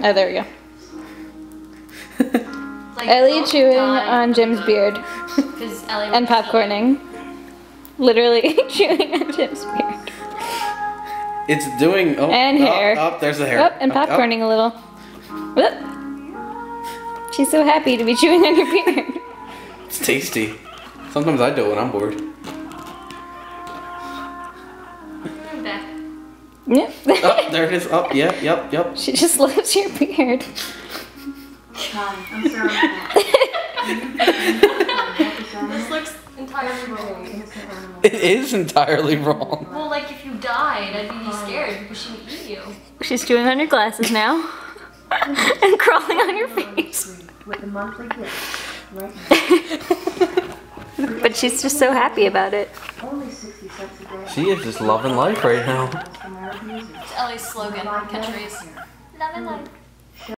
Oh, there we go. Like, Ellie chewing die. on Jim's beard. 'Cause Ellie And wants to- popcorning. Literally chewing on Jim's beard. It's doing. Oh, And hair. Oh, there's the hair. Oh, and Up, up. popcorning a little. Whoop. She's so happy to be chewing on your beard. It's tasty. Sometimes I do it when I'm bored. I'm back. Yep. Oh, there it is. Oh, yeah, yep. She just loves your beard. I'm sorry. This looks entirely wrong. It is entirely wrong. Well, like if you died, I'd be scared because she would eat you. She's chewing on your glasses now. And crawling on your face. With the monthly gift right now. But she's just so happy about it. Only 60 cents a day. She is just loving life right now. It's Ellie's slogan, catchphrase. Love and life.